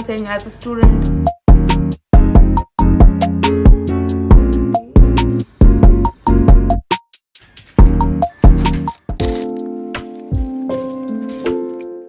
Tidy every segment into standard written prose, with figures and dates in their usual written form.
experiencing as a student.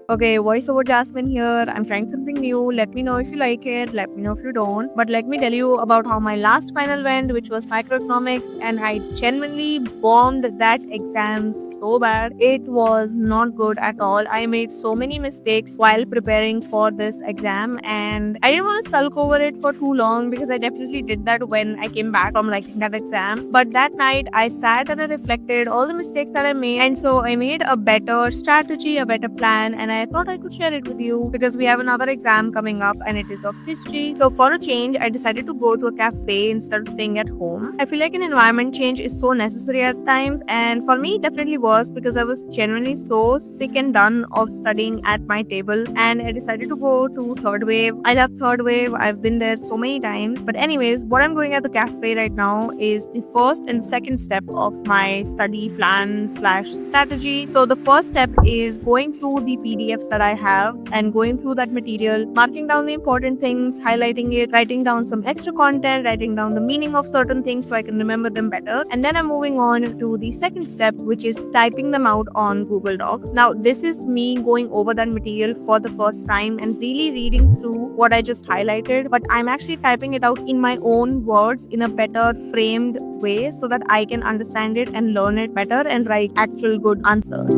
Okay, voiceover Jasmine here. I'm trying something new. Let me know if you like it. Let me know if you don't. But let me tell you about how my last final went, which was microeconomics, and I genuinely bombed that exam so bad. It was not good at all. I made so many mistakes while preparing for this exam, and I didn't want to sulk over it for too long because I definitely did that when I came back from like that exam. But that night, I sat and I reflected all the mistakes that I made, and so I made a better strategy, a better plan, and I thought I could share it with you because we have another exam coming up and it is of history. So for a change, I decided to go to a cafe instead of staying at home. I feel like an environment change is so necessary at times, and for me it definitely was because I was genuinely so sick and done of studying at my table, and I decided to go to Third Wave. I love Third Wave. I've been there so many times. But anyways, what I'm doing at the cafe right now is the first and second step of my study plan slash strategy. So the first step is going through the PDFs that I have and going through that material, marking down the important things, highlighting it, writing down some extra content, writing down the meaning of certain things so I can remember them better. And then I'm moving on to the second step, which is typing them out on Google Docs. Now, this is me going over that material for the first time and really reading through what I just highlighted, but I'm actually typing it out in my own words in a better framed way so that I can understand it and learn it better and write actual good answers.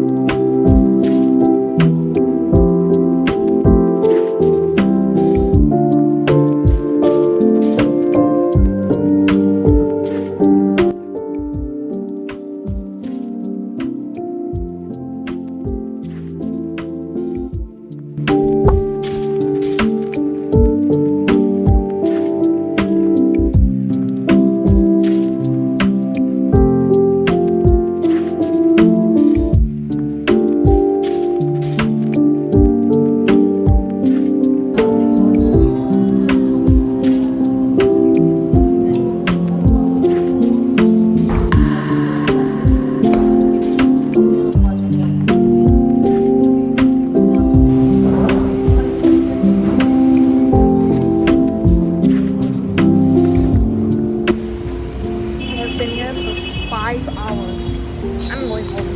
I've been here for 5 hours. I'm going home.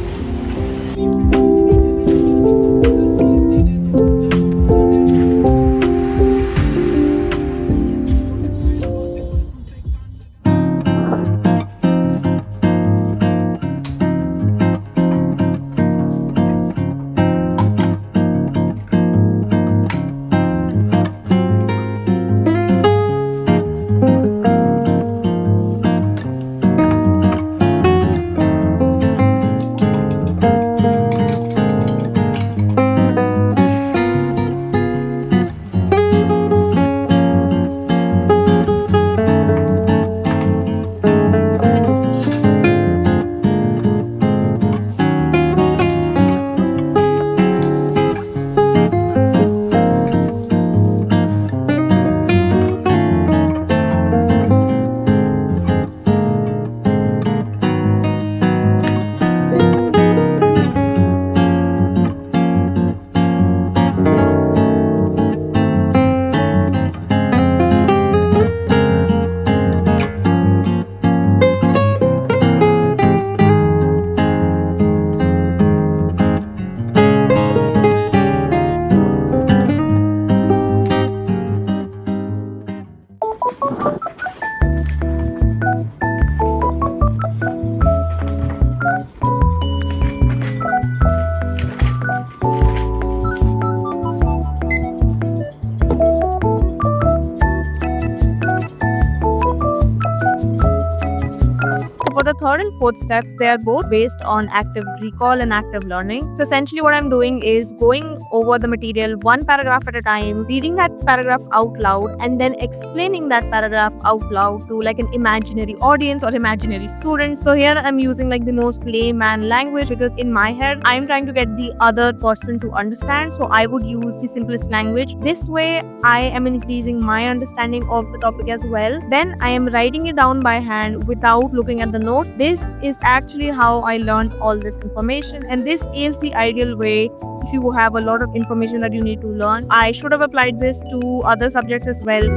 For the third and fourth steps, they are both based on active recall and active learning. So essentially what I'm doing is going over the material one paragraph at a time, reading that paragraph out loud, and then explaining that paragraph out loud to like an imaginary audience or imaginary students. So here I'm using like the most layman language because in my head, I'm trying to get the other person to understand. So I would use the simplest language. This way, I am increasing my understanding of the topic as well. Then I am writing it down by hand without looking at the notes. This is actually how I learned all this information, and this is the ideal way if you have a lot of information that you need to learn. I should have applied this to other subjects as well.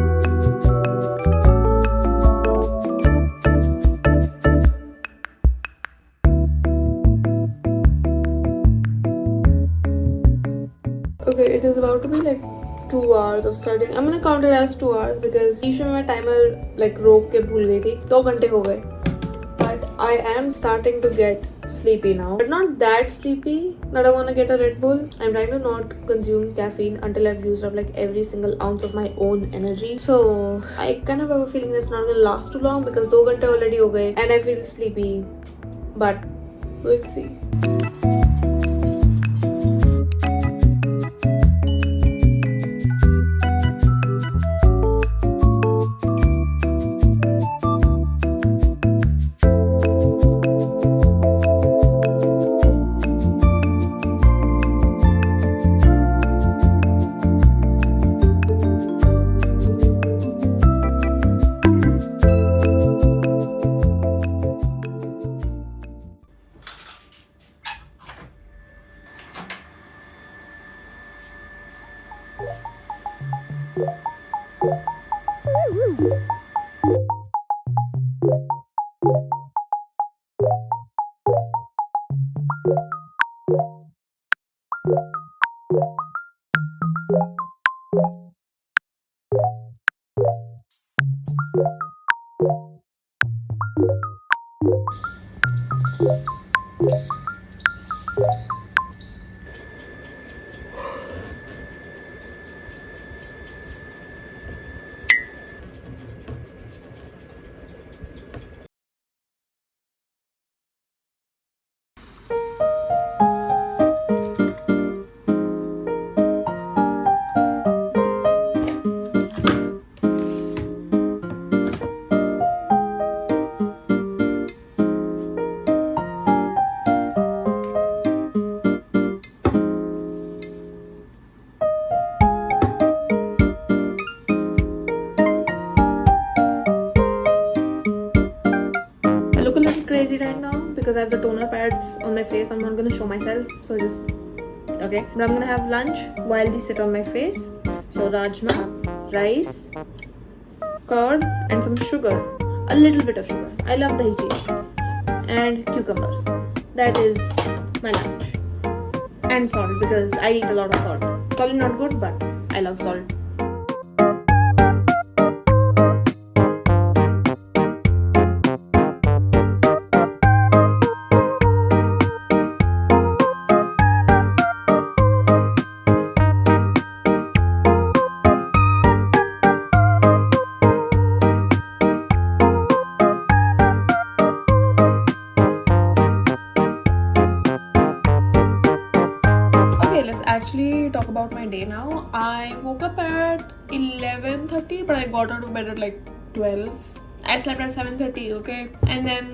Okay, it is about to be like 2 hours of studying. I'm gonna count it as 2 hours because बीच में मैं timer like रोक के भूल गई थी. 2 घंटे हो गए. But I am starting to get sleepy now. But not that sleepy that I want to get a Red Bull. I'm trying to not consume caffeine until I've used up like every single ounce of my own energy. So I kind of have a feeling it's not gonna last too long because 2 घंटे already हो गए and I feel sleepy. But we'll see. Crazy right now because I have the toner pads on my face. I'm not gonna show myself, so just okay. But I'm gonna have lunch while these sit on my face. So rajma, rice, curd, and some sugar. A little bit of sugar. I love dahi cheese. And cucumber. That is my lunch. And salt because I eat a lot of salt. Probably not good, but I love salt. Actually talk about my day now. I woke up at 11:30 but I got out of bed at like 12. I slept at 7:30, okay? And then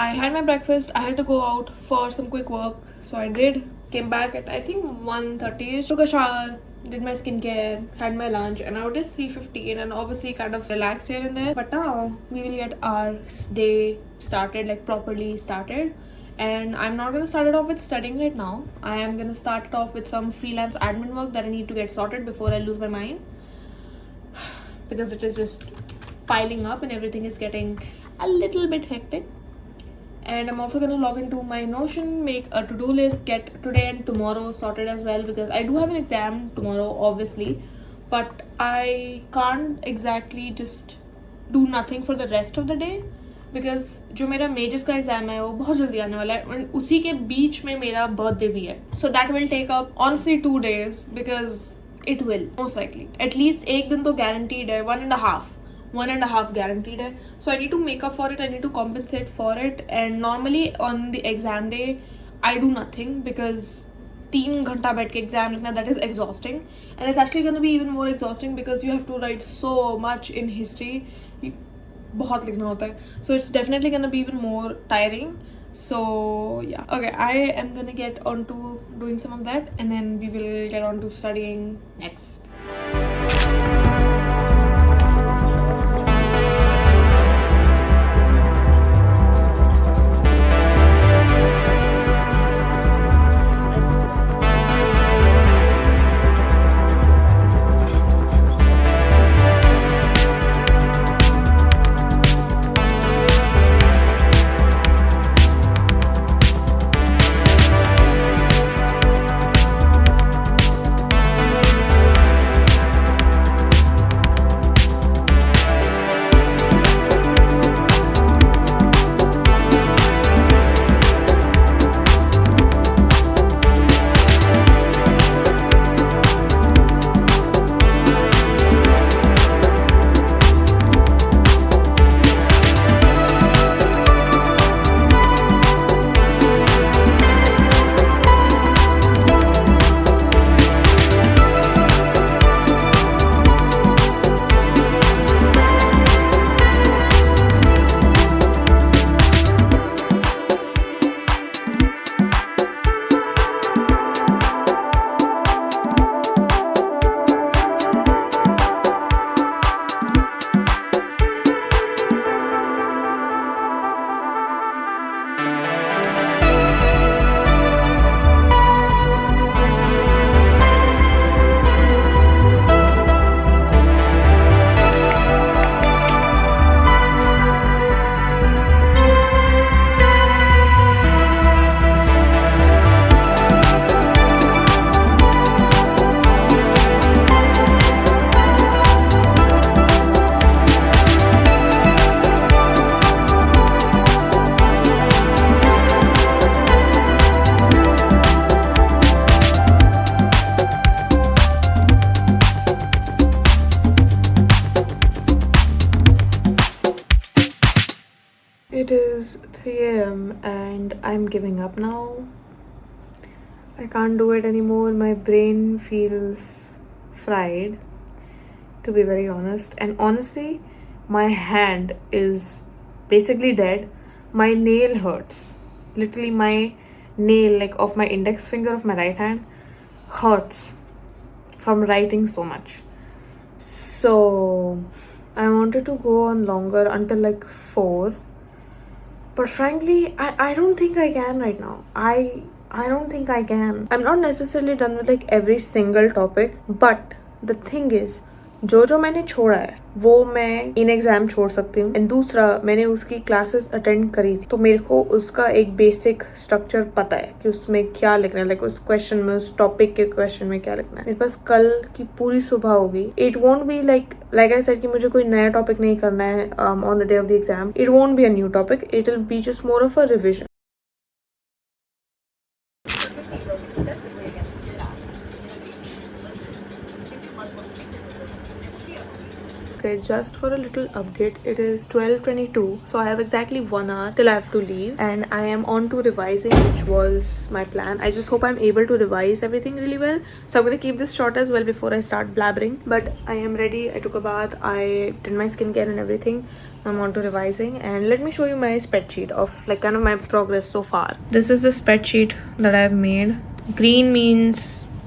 I had my breakfast. I had to go out for some quick work, so I did. Came back at I think 1:30ish. Took a shower, did my skincare, had my lunch, and now it is 3:15 and obviously kind of relaxed here and there. But now we will get our day started, like properly started. And I'm not going to start it off with studying right now. I am going to start it off with some freelance admin work that I need to get sorted before I lose my mind. Because it is just piling up and everything is getting a little bit hectic. And I'm also going to log into my Notion, make a to-do list, get today and tomorrow sorted as well. Because I do have an exam tomorrow, obviously. But I can't exactly just do nothing for the rest of the day. Because जो मेरा measures का exam है वो बहुत जल्दी आने वाला है और उसी के बीच में मेरा बर्थडे भी है. So that will take up honestly 2 days because it will most likely at least एक दिन तो गारंटीड है. 1.5 guaranteed है. So I need to make up for it. I need to compensate for it. And normally on the exam day I do nothing because 3 घंटा बैठ के exam लिखना, that is exhausting. And it's actually going to be even more exhausting because you have to write so much in history. बहुत लिखना होता है. So it's definitely gonna be even more tiring. So yeah, okay, I am gonna get on to doing some of that and then we will get on to studying next. I'm giving up now. I can't do it anymore. My brain feels fried, to be very honest. And honestly, my hand is basically dead. My nail hurts. Literally, my nail, like of my index finger of my right hand, hurts from writing so much. So I wanted to go on longer until like 4. But frankly, I don't think I can right now. I don't think I can. I'm not necessarily done with like every single topic, but the thing is, जो मैंने छोड़ा है वो मैं in exam छोड़ सकती हूँ. And दूसरा, मैंने उसकी क्लासेस अटेंड करी थी, तो मेरे को उसका एक बेसिक स्ट्रक्चर पता है कि उसमें क्या लिखना है. लाइक उस क्वेश्चन में, उस टॉपिक के क्वेश्चन में क्या लिखना है. मेरे पास कल की पूरी सुबह होगी. It won't be like I said कि मुझे कोई नया टॉपिक नहीं करना है on the day of the exam. It won't be a new topic. It will be just more of a revision. Okay, just for a little update, it is 12:22, so I have exactly 1 hour till I have to leave, and I am on to revising, which was my plan. I just hope I'm able to revise everything really well. So I'm gonna keep this short as well before I start blabbering. But I am ready. I took a bath. I did my skincare and everything. I'm on to revising, and let me show you my spreadsheet of like kind of my progress so far. This is the spreadsheet that I've made. Green means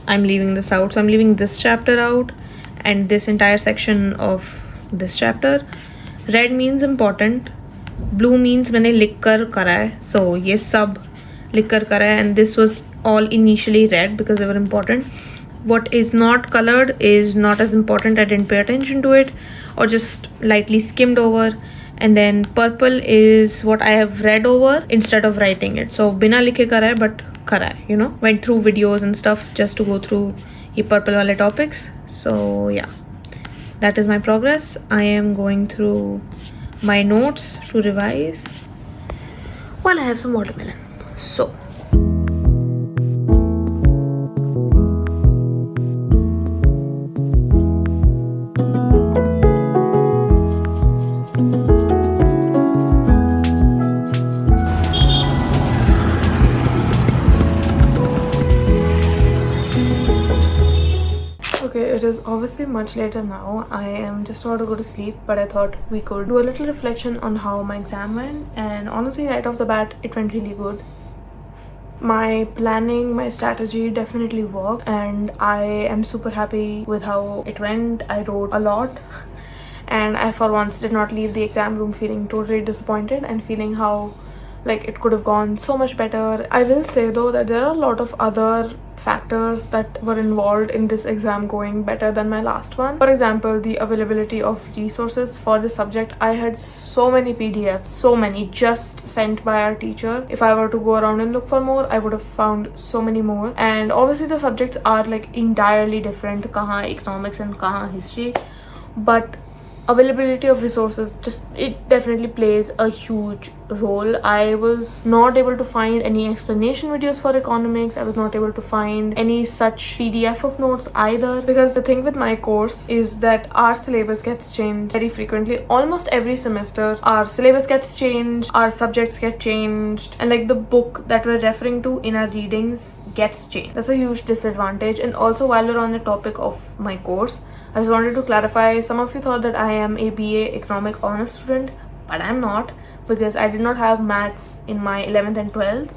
I'm leaving this out, so I'm leaving this chapter out and this entire section of this chapter. Red means important. Blue means मैंने लिख कर करा है, so ये सब लिख कर करा है, and this was all initially red because they were important. What is not colored is not as important. I didn't pay attention to it or just lightly skimmed over. And then purple is what I have read over instead of writing it. So बिना लिखे करा है but करा है, you know. Went through videos and stuff just to go through ये purple वाले topics. So yeah, that is my progress. I am going through my notes to revise while I have some watermelon. So it is obviously much later now. I am just about to go to sleep, but I thought we could do a little reflection on how my exam went, and honestly right off the bat it went really good. My planning, my strategy definitely worked, and I am super happy with how it went. I wrote a lot and I for once did not leave the exam room feeling totally disappointed and feeling how like it could have gone so much better. I will say though that there are a lot of other factors that were involved in this exam going better than my last one. For example, the availability of resources for this subject. I had so many PDFs, so many just sent by our teacher. If I were to go around and look for more, I would have found so many more. And obviously the subjects are like entirely different, kaha economics and kaha history, but availability of resources, just it definitely plays a huge role. I was not able to find any explanation videos for economics. I was not able to find any such PDF of notes either, because the thing with my course is that our syllabus gets changed very frequently. Almost every semester our syllabus gets changed, our subjects get changed, and like the book that we're referring to in our readings gets changed. That's a huge disadvantage. And also, while we're on the topic of my course, I just wanted to clarify, some of you thought that I am a BA Economic Honors student, but I'm not, because I did not have maths in my 11th and 12th.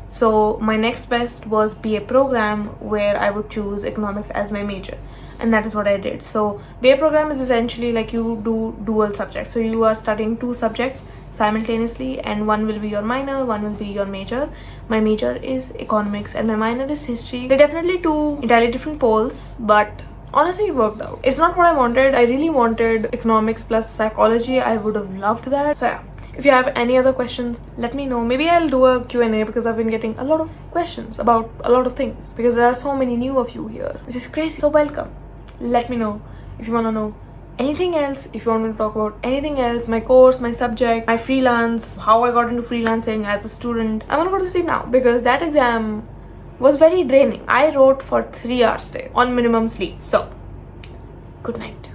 So my next best was BA program, where I would choose economics as my major, and that is what I did. So BA program is essentially like you do dual subjects. So you are studying 2 subjects simultaneously, and one will be your minor, one will be your major. My major is economics and my minor is history. They're definitely 2 entirely different poles, but honestly it worked out. It's not what I wanted. I really wanted economics plus psychology. I would have loved that. So yeah, if you have any other questions, let me know. Maybe I'll do a Q&A, because I've been getting a lot of questions about a lot of things, because there are so many new of you here, which is crazy. So welcome. Let me know if you want to know anything else, if you want me to talk about anything else, my course, my subject, my freelance, how I got into freelancing as a student. I'm gonna go to sleep now, because that exam was very draining. I wrote for 3 hours straight on minimum sleep. So good night.